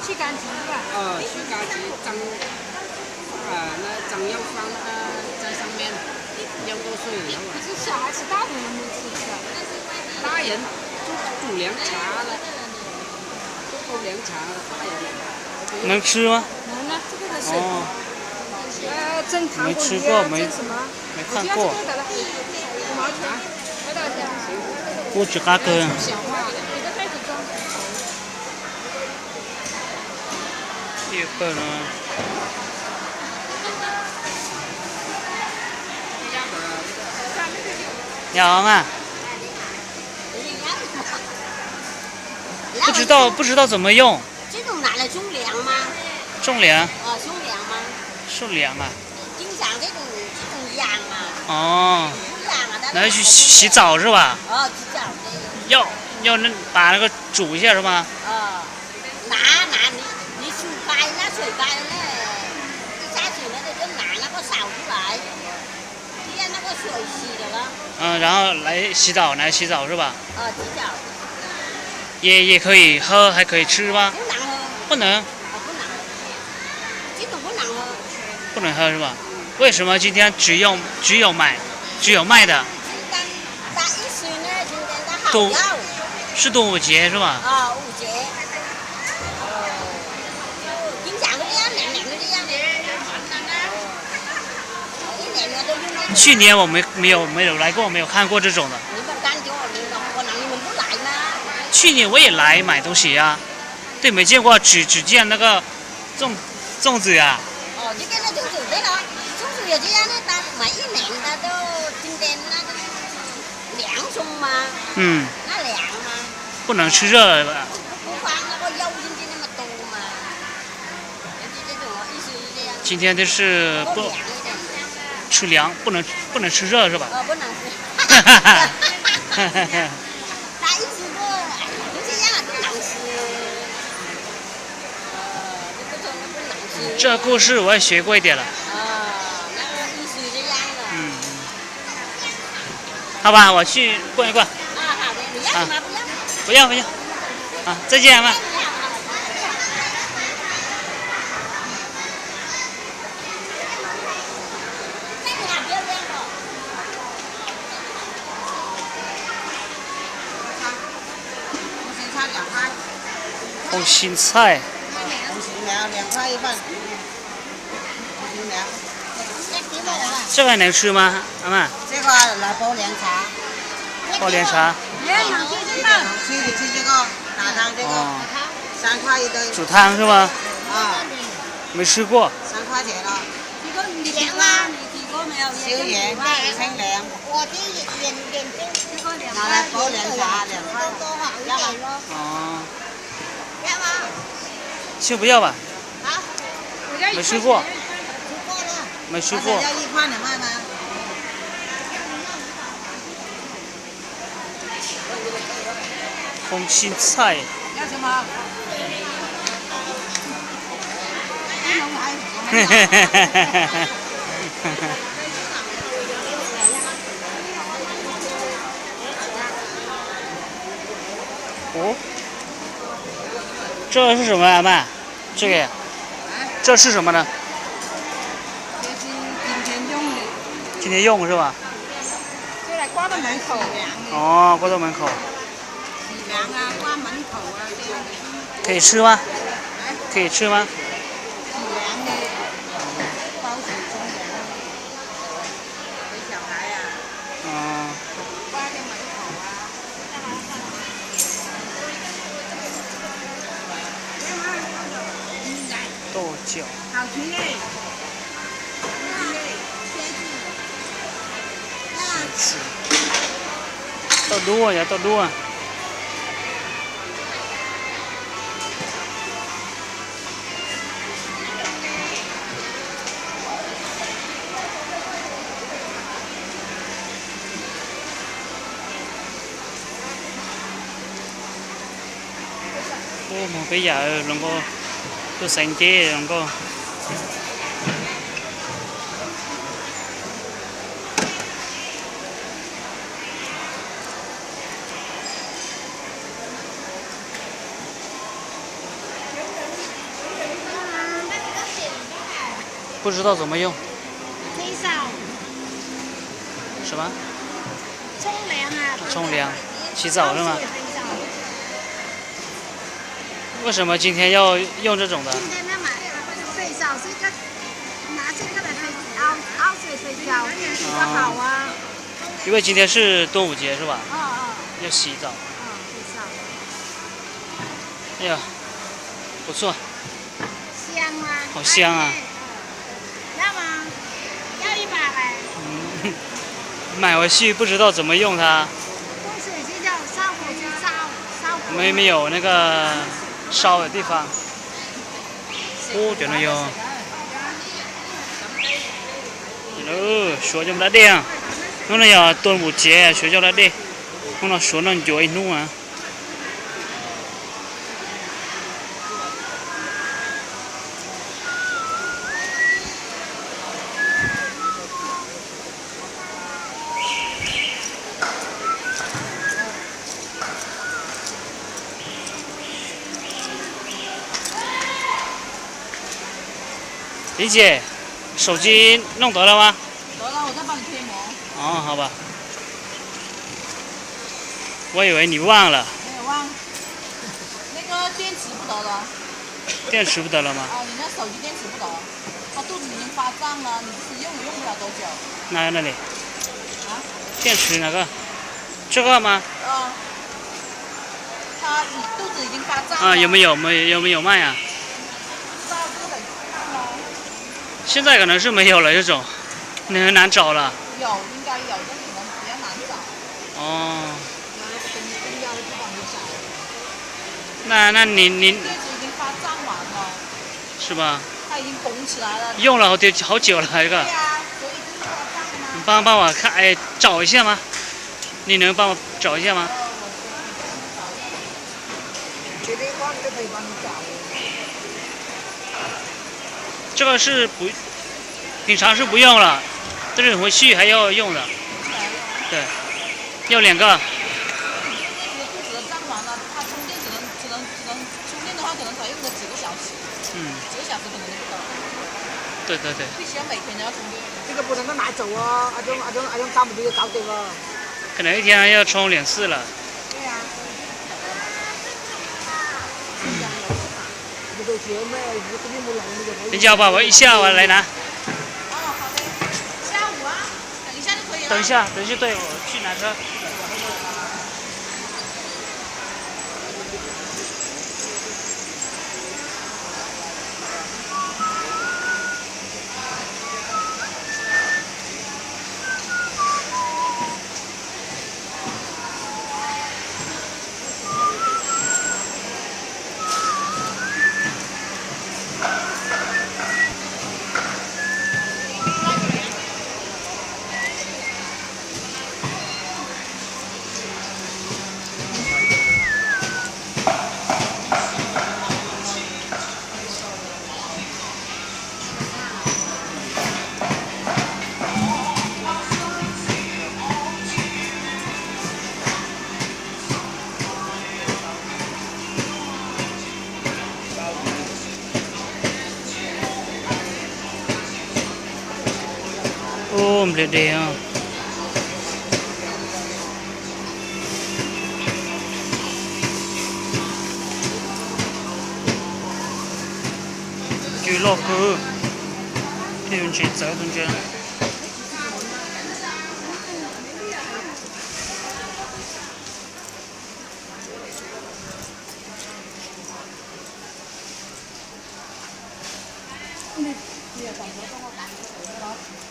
去赶集是吧？去赶集那张药方在上面2多岁了。可是小孩吃，大人能不能吃是吧？大人煮凉茶了，煮凉茶了，大人。能吃吗？能啊，这个的是。哦。蒸糖果鱼啊，蒸什么？没看过。5毛钱，多少钱？不止嘎哥呀。小话，你的筷子装。这个呢？你好啊。不知道怎么用。这种拿来种粮吗？种粮。种粮吗？种粮啊。经常这种秧啊。哦。秧啊，拿去洗澡是吧？洗澡的。要把那个煮一下是吗？拿你煮开那水开了呢，一下水了就拿那个扫出来，这样那个水洗的了。然后来洗澡是吧？洗澡。也可以喝，还可以吃吗？不能喝。不能。不能。这种不能喝。不能喝是吧？为什么今天只有卖的？今天打1岁呢，今天打好药。是端午节是吧？5节。经常都这样，年年都这样的。一年年都用那个。去年我没有来过，没有看过这种的。你们干就可能你们不来吗？去年我也来买东西呀，对，没见过，只见那个粽子呀。就见那粽子对了，粽子也这样的，他买1年的都今天那个凉粽嘛。那凉嘛。不能吃热的吧？不放那个肉进去那么多嘛。这种意思是这样。今天就是不吃凉，不能吃热是吧？不能吃。哈哈哈哈哈。他意思不，就这样不能吃。不能吃。这故事我也学过一点了。那个意思这样的。好吧，我去逛一逛。好的，你要什么不要？不要。再见吧。红心菜。红心凉2块1份。红心凉。这个还能吃吗，阿妈？这个来煲凉茶。煲凉茶。吃这个打汤这个，3块1顿。煮汤是吗？没吃过。3块钱了。凉啊，你提过没有？椒盐清凉。我的眼睛拿来煲凉茶2块。要吗？要吗？先不要吧。没吃过。吃过了。没吃过。要1块你卖吗？红心菜。要什么？嘿嘿嘿嘿嘿嘿。这是什么呀，妈？这个，这是什么呢？这是今天用的。今天用是吧？这来挂到门口。挂到门口。洗凉啊，挂门口啊，这样的。可以吃吗？可以吃吗？洗凉的，包水冲凉的，给小孩呀。挂在门口啊。豆角。好吃嘞。茄子。豆多呀，豆多。mà bây giờ lần cô tôi sáng chế lần cô 不知道怎么用。吹扫。什么？冲凉啊。冲凉，洗澡是吗？吹扫。为什么今天要用这种的？今天要买吹扫是个拿这个来吹熬水吹澡，比较好啊。因为今天是端午节是吧？要洗澡。吹扫。哎呀，不错。香吗？好香啊！要吗？要100呗。买回去不知道怎么用它。用水去叫烧火去烧。没有那个烧的地方。真的有。说cho đã đen. Nó là tuần một chế số cho đã đi. Nó là số nó dối nu à. Lý姐，手机弄得了吗？得了，我再帮你贴膜。哦，好吧。我以为你忘了。没有忘。那个电池不得了。电池不得了吗？啊，你那手机电池不得，它肚子已经发胀了，你是用也用不了多久。哪有那里？啊？电池哪个？这个吗？它肚子已经发胀了。啊，有没有卖啊？现在可能是没有了，这种，很难找了。有，应该有，但可能比较难找。哦。那你。电池已经发胀完了。是吧？它已经拱起来了。用了好久了这个。对呀，所以就是发胀吗？你帮我看，哎，找一下吗？你能帮我找一下吗？这边光都可以帮你找。这个是平常是不用了，但是回去还要用的。对，要2个。电池肚子胀完了，它充电只能充电的话，可能才用个几个小时。几个小时可能就不够。对。必须要每天都要充电。这个不能够拿走哦，阿种搞不就搞定了。可能一天要充2次了。对呀。等下吧，我下午来拿。哦，好的。下午啊，等一下就可以了。等一下，对，我去拿车。Ôm lên đây không? Chú lo cơ. Thì mình chỉ giáo thôi chứ. Đi.